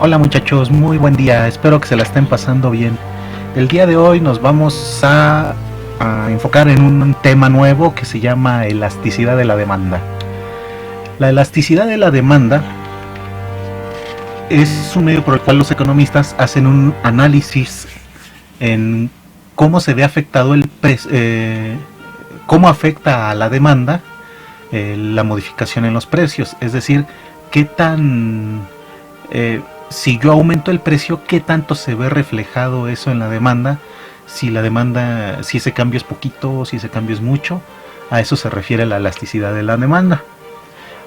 Hola muchachos, muy buen día, espero que se la estén pasando bien. El día de hoy nos vamos a enfocar en un tema nuevo que se llama elasticidad de la demanda. La elasticidad de la demanda es un medio por el cual los economistas hacen un análisis en cómo se ve afectado cómo afecta a la demanda la modificación en los precios, es decir, qué tan si yo aumento el precio, qué tanto se ve reflejado eso en la demanda, si ese cambio es poquito o si ese cambio es mucho. A eso se refiere la elasticidad de la demanda.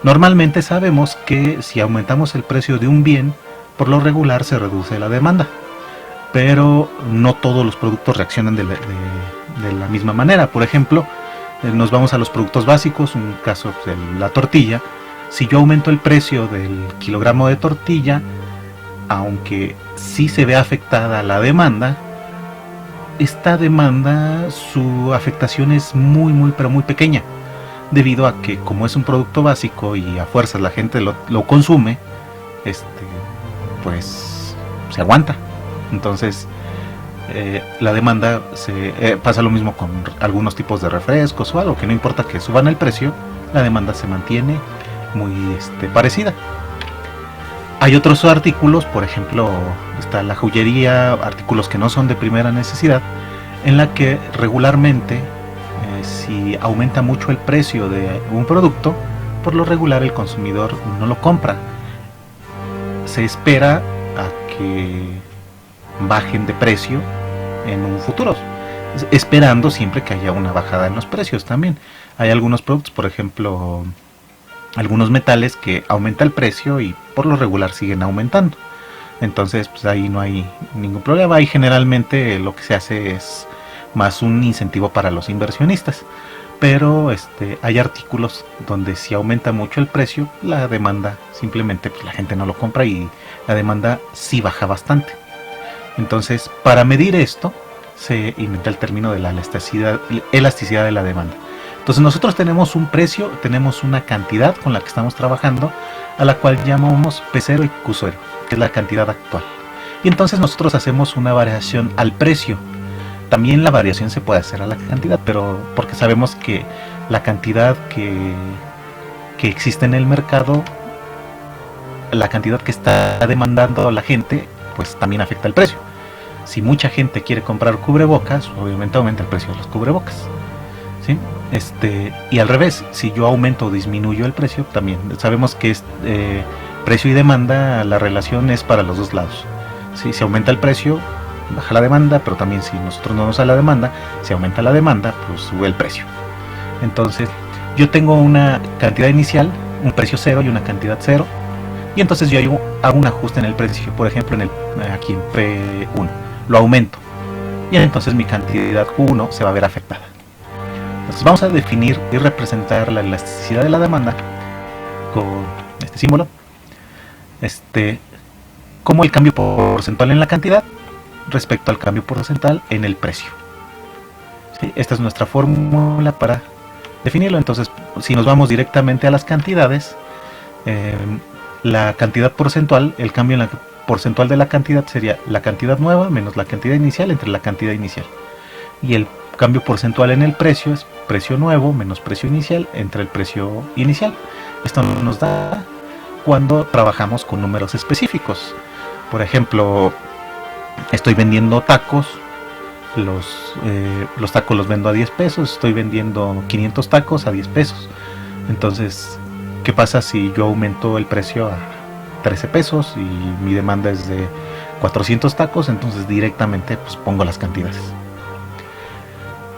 Normalmente sabemos que si aumentamos el precio de un bien, por lo regular se reduce la demanda, pero no todos los productos reaccionan de la misma manera. Por ejemplo, nos vamos a los productos básicos, un caso de la tortilla. Si yo aumento el precio del kilogramo de tortilla, aunque sí se ve afectada la demanda, esta demanda, su afectación es muy pero muy pequeña, debido a que como es un producto básico y a fuerzas la gente lo consume, pues se aguanta. Entonces la demanda pasa lo mismo con algunos tipos de refrescos o algo, que no importa que suban el precio, la demanda se mantiene muy parecida. Hay otros artículos, por ejemplo, está la joyería, artículos que no son de primera necesidad, en la que regularmente, si aumenta mucho el precio de un producto, por lo regular el consumidor no lo compra. Se espera a que bajen de precio en un futuro, esperando siempre que haya una bajada en los precios también. Hay algunos productos, por ejemplo, algunos metales que aumenta el precio y por lo regular siguen aumentando. Entonces pues ahí no hay ningún problema, y generalmente lo que se hace es más un incentivo para los inversionistas. Pero hay artículos donde si aumenta mucho el precio, la demanda simplemente la gente no lo compra y la demanda sí baja bastante. Entonces, para medir esto se inventa el término de la elasticidad de la demanda. Entonces nosotros tenemos un precio, tenemos una cantidad con la que estamos trabajando, a la cual llamamos P0 y Q0, que es la cantidad actual. Y entonces nosotros hacemos una variación al precio. También la variación se puede hacer a la cantidad, pero porque sabemos que la cantidad que existe en el mercado, la cantidad que está demandando la gente, pues también afecta el precio. Si mucha gente quiere comprar cubrebocas, obviamente aumenta el precio de los cubrebocas, ¿sí? Y al revés, si yo aumento o disminuyo el precio, también sabemos que precio y demanda, la relación es para los dos lados. Si se aumenta el precio, baja la demanda, pero también si nosotros no nos da la demanda, si aumenta la demanda, pues sube el precio. Entonces yo tengo una cantidad inicial, un precio cero y una cantidad cero, y entonces yo hago un ajuste en el precio. Por ejemplo, aquí en P1 lo aumento, y entonces mi cantidad Q1 se va a ver afectada. Entonces vamos a definir y representar la elasticidad de la demanda con este símbolo, como el cambio porcentual en la cantidad respecto al cambio porcentual en el precio. ¿Sí? Esta es nuestra fórmula para definirlo. Entonces, si nos vamos directamente a las cantidades, la cantidad porcentual, el cambio en la porcentual de la cantidad sería la cantidad nueva menos la cantidad inicial entre la cantidad inicial. Y el cambio porcentual en el precio es precio nuevo menos precio inicial entre el precio inicial. Esto nos da cuando trabajamos con números específicos. Por ejemplo, estoy vendiendo tacos, los tacos los vendo a 10 pesos, estoy vendiendo 500 tacos a 10 pesos. Entonces, ¿qué pasa si yo aumento el precio a 13 pesos y mi demanda es de 400 tacos? Entonces directamente pues pongo las cantidades.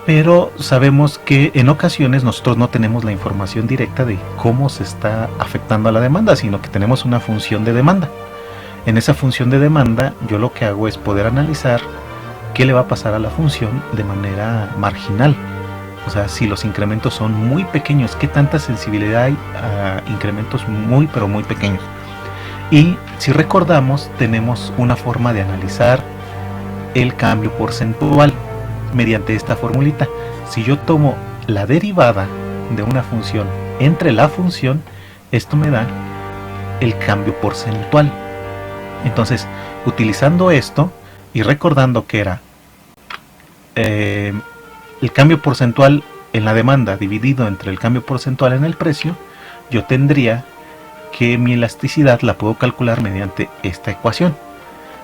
Pero sabemos que en ocasiones nosotros no tenemos la información directa de cómo se está afectando a la demanda, sino que tenemos una función de demanda. En esa función de demanda yo lo que hago es poder analizar qué le va a pasar a la función de manera marginal. O sea, si los incrementos son muy pequeños, qué tanta sensibilidad hay a incrementos muy pero muy pequeños. Y si recordamos, tenemos una forma de analizar el cambio porcentual mediante esta formulita. Si yo tomo la derivada de una función entre la función, esto me da el cambio porcentual. Entonces, utilizando esto y recordando que era el cambio porcentual en la demanda dividido entre el cambio porcentual en el precio, yo tendría que mi elasticidad la puedo calcular mediante esta ecuación.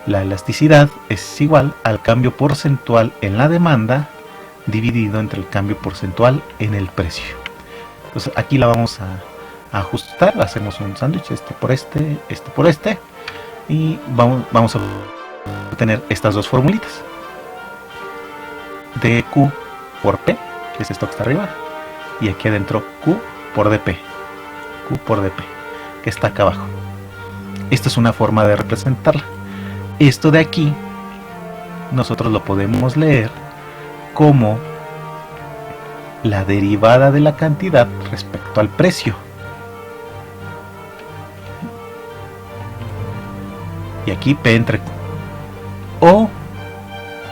La elasticidad es igual al cambio porcentual en la demanda dividido entre el cambio porcentual en el precio. Entonces aquí la vamos a ajustar, hacemos un sándwich, este por este por este, y vamos a obtener estas dos formulitas. dQ por P, que es esto que está arriba, y aquí adentro Q por dP, que está acá abajo. Esta es una forma de representarla. Esto de aquí nosotros lo podemos leer como la derivada de la cantidad respecto al precio. Y aquí P entre Q. O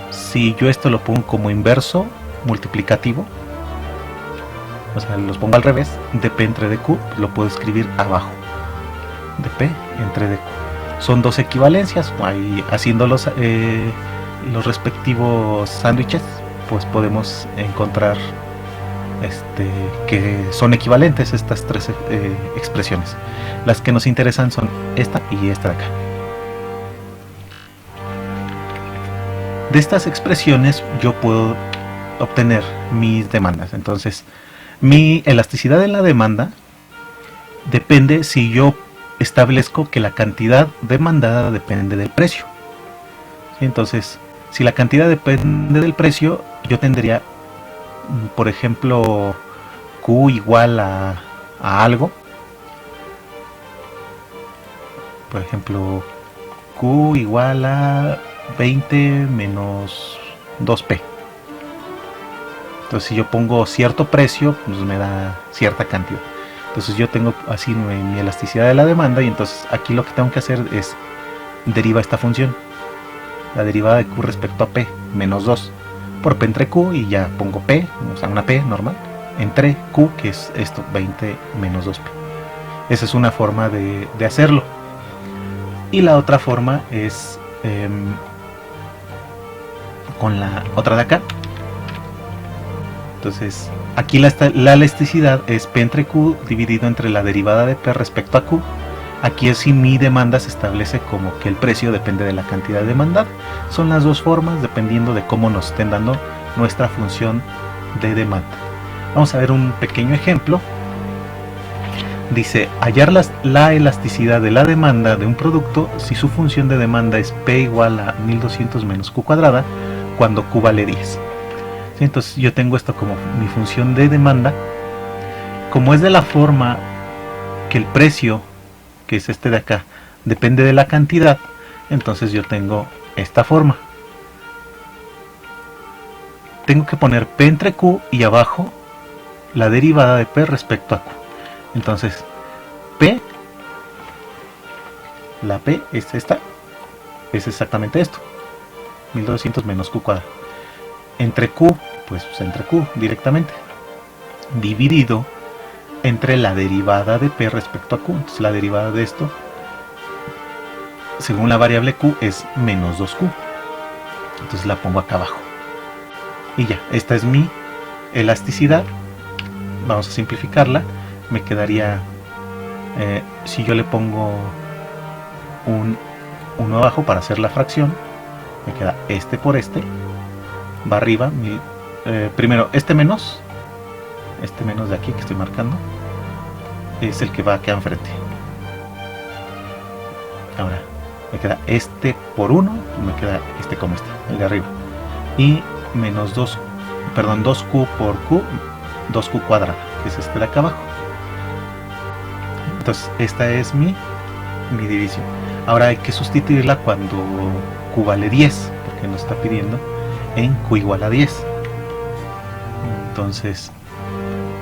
si yo esto lo pongo como inverso multiplicativo, o sea, los pongo al revés, dP entre dQ, lo puedo escribir abajo. dP entre dQ. Son dos equivalencias, ahí haciendo los respectivos sándwiches, pues podemos encontrar que son equivalentes estas tres expresiones. Las que nos interesan son esta y esta de acá. De estas expresiones yo puedo obtener mis demandas. Entonces, mi elasticidad en la demanda depende si yo establezco que la cantidad demandada depende del precio. Entonces, si la cantidad depende del precio, yo tendría, por ejemplo, Q igual a algo. Por ejemplo, Q igual a 20 menos 2P. Entonces, si yo pongo cierto precio, pues me da cierta cantidad. Entonces yo tengo así mi elasticidad de la demanda, y entonces aquí lo que tengo que hacer es deriva esta función, la derivada de Q respecto a P menos 2 por P entre Q, y ya pongo P, o sea, una P normal, entre Q, que es esto, 20 menos 2P. Esa es una forma de hacerlo. Y la otra forma es con la otra de acá. Entonces, aquí la elasticidad es P entre Q dividido entre la derivada de P respecto a Q. Aquí es si mi demanda se establece como que el precio depende de la cantidad demandada. Son las dos formas dependiendo de cómo nos estén dando nuestra función de demanda. Vamos a ver un pequeño ejemplo. Dice, hallar la elasticidad de la demanda de un producto si su función de demanda es P igual a 1200 menos Q cuadrada cuando Q vale 10. ¿Sí? Entonces yo tengo esto como mi función de demanda. Como es de la forma que el precio, que es este de acá, depende de la cantidad, entonces yo tengo esta forma. Tengo que poner P entre Q y abajo la derivada de P respecto a Q. Entonces P, la P es esta, es exactamente esto, 1200 menos Q cuadrado. Entre Q, pues entre Q directamente, dividido entre la derivada de P respecto a Q. Entonces la derivada de esto, según la variable Q, es menos 2Q. Entonces la pongo acá abajo. Y ya, esta es mi elasticidad. Vamos a simplificarla. Me quedaría, si yo le pongo un 1 abajo para hacer la fracción, me queda este por este, va arriba, primero este menos de aquí que estoy marcando, es el que va acá enfrente. Ahora, me queda este por 1, me queda este como este, el de arriba. Y menos 2Q por Q, 2Q cuadrada, que es este de acá abajo. Entonces, esta es mi división. Ahora hay que sustituirla cuando Q vale 10, porque nos está pidiendo en Q igual a 10. Entonces,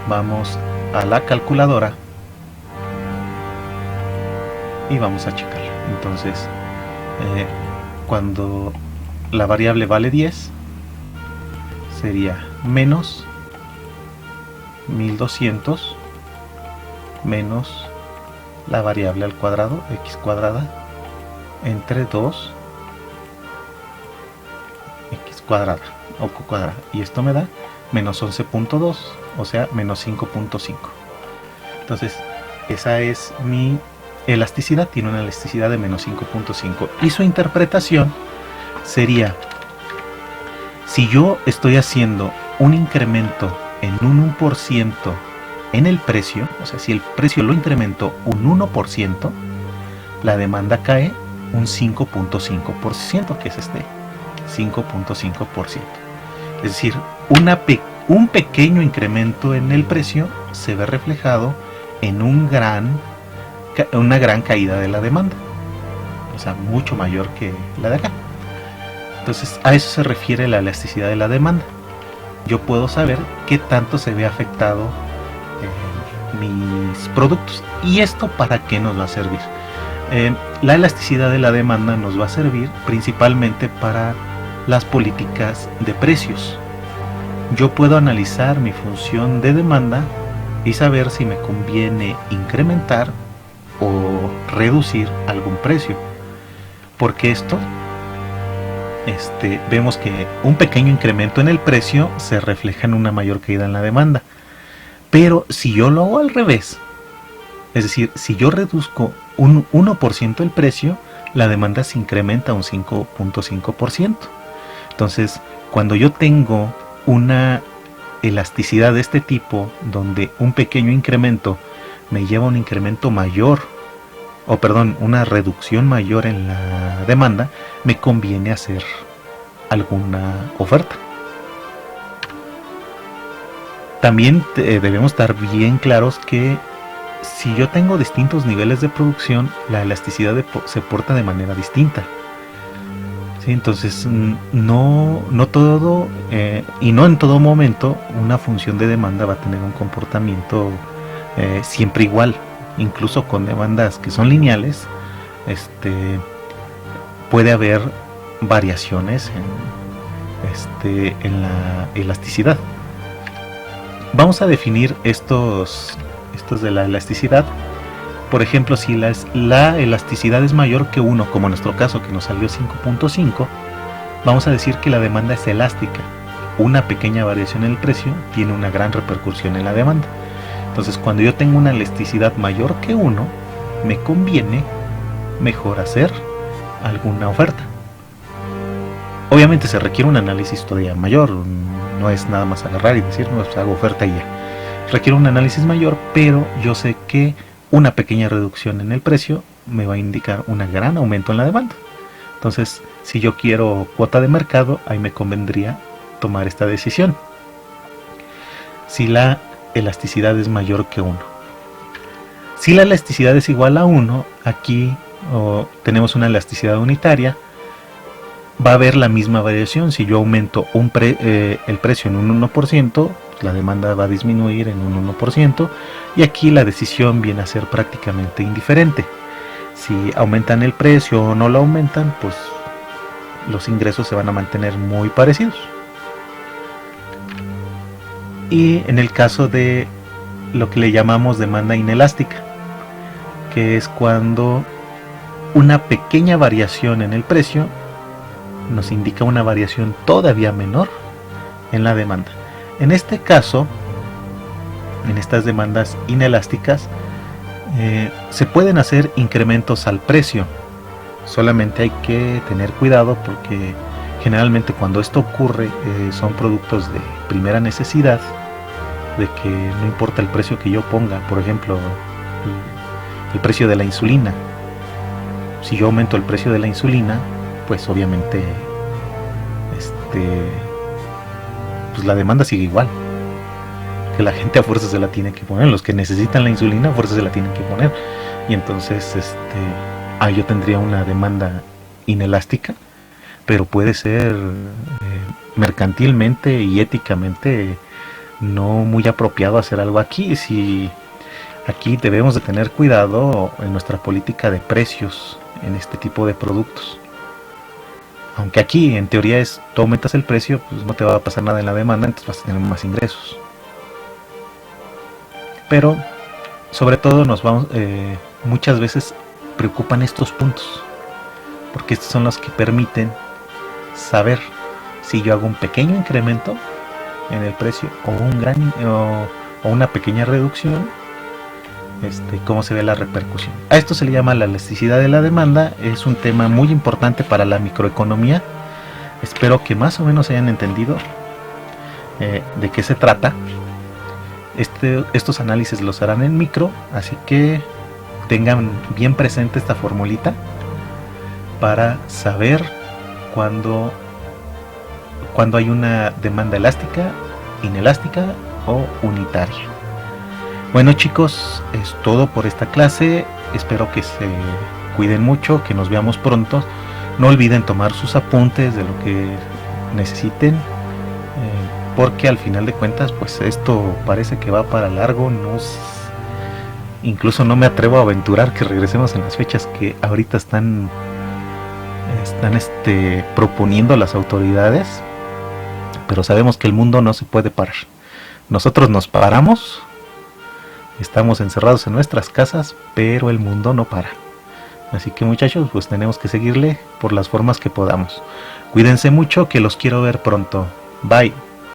vamos a la calculadora y vamos a checarla. Entonces, cuando la variable vale 10, sería menos 1200 menos la variable al cuadrado, x cuadrada, entre 2 x cuadrada o q cuadrada, y esto me da menos 11.2, o sea menos 5.5. Entonces esa es mi elasticidad, tiene una elasticidad de menos 5.5, y su interpretación sería: si yo estoy haciendo un incremento en un 1% en el precio, o sea, si el precio lo incremento un 1%, la demanda cae un 5.5%, que es este 5.5%. Es decir, un pequeño incremento en el precio se ve reflejado en una gran caída de la demanda, o sea, mucho mayor que la de acá. Entonces, a eso se refiere la elasticidad de la demanda. Yo puedo saber qué tanto se ve afectado mis productos. ¿Y esto para qué nos va a servir? La elasticidad de la demanda nos va a servir principalmente para las políticas de precios. Yo puedo analizar mi función de demanda y saber si me conviene incrementar o reducir algún precio. Porque esto, vemos que un pequeño incremento en el precio se refleja en una mayor caída en la demanda. Pero si yo lo hago al revés, es decir, si yo reduzco un 1% el precio, la demanda se incrementa un 5.5%. Entonces, cuando yo tengo una elasticidad de este tipo, donde un pequeño incremento me lleva a un incremento mayor, una reducción mayor en la demanda, me conviene hacer alguna oferta. También debemos estar bien claros que si yo tengo distintos niveles de producción, la elasticidad se porta de manera distinta. ¿Sí? Entonces, no todo y no en todo momento una función de demanda va a tener un comportamiento siempre igual. Incluso con demandas que son lineales, puede haber variaciones en la elasticidad. Vamos a definir estos de la elasticidad. Por ejemplo, si la elasticidad es mayor que 1, como en nuestro caso que nos salió 5.5, vamos a decir que la demanda es elástica. Una pequeña variación en el precio tiene una gran repercusión en la demanda. Entonces, cuando yo tengo una elasticidad mayor que 1, me conviene mejor hacer alguna oferta. Obviamente se requiere un análisis todavía mayor, no es nada más agarrar y decir, no, pues hago oferta y ya. Requiere un análisis mayor, pero yo sé que una pequeña reducción en el precio me va a indicar un gran aumento en la demanda. Entonces, si yo quiero cuota de mercado, ahí me convendría tomar esta decisión. Si la elasticidad es mayor que 1. Si la elasticidad es igual a 1, aquí tenemos una elasticidad unitaria, va a haber la misma variación. Si yo aumento el precio en un 1%, la demanda va a disminuir en un 1%, y aquí la decisión viene a ser prácticamente indiferente. Si aumentan el precio o no lo aumentan, pues los ingresos se van a mantener muy parecidos. Y en el caso de lo que le llamamos demanda inelástica, que es cuando una pequeña variación en el precio nos indica una variación todavía menor en la demanda. En este caso, en estas demandas inelásticas, se pueden hacer incrementos al precio. Solamente hay que tener cuidado porque generalmente cuando esto ocurre son productos de primera necesidad, de que no importa el precio que yo ponga. Por ejemplo, el precio de la insulina. Si yo aumento el precio de la insulina, pues obviamente pues la demanda sigue igual, que la gente a fuerza se la tiene que poner. Los que necesitan la insulina a fuerza se la tienen que poner, y entonces ahí yo tendría una demanda inelástica, pero puede ser mercantilmente y éticamente no muy apropiado hacer algo aquí. Si aquí debemos de tener cuidado en nuestra política de precios en este tipo de productos. Aunque aquí en teoría tú aumentas el precio, pues no te va a pasar nada en la demanda, entonces vas a tener más ingresos. Pero sobre todo muchas veces preocupan estos puntos. porque estos son los que permiten saber si yo hago un pequeño incremento en el precio o una pequeña reducción, cómo se ve la repercusión. A esto se le llama la elasticidad de la demanda. Es un tema muy importante para la microeconomía. Espero que más o menos hayan entendido de qué se trata. Estos análisis los harán en micro, así que tengan bien presente esta formulita para saber cuándo hay una demanda elástica, inelástica o unitaria. Bueno, chicos, es todo por esta clase. Espero que se cuiden mucho, que nos veamos pronto. No olviden tomar sus apuntes de lo que necesiten, porque al final de cuentas pues esto parece que va para largo. Incluso no me atrevo a aventurar que regresemos en las fechas que ahorita están proponiendo las autoridades, pero sabemos que el mundo no se puede parar. Nosotros nos paramos, estamos encerrados en nuestras casas, pero el mundo no para. Así que, muchachos, pues tenemos que seguirle por las formas que podamos. Cuídense mucho, que los quiero ver pronto. Bye.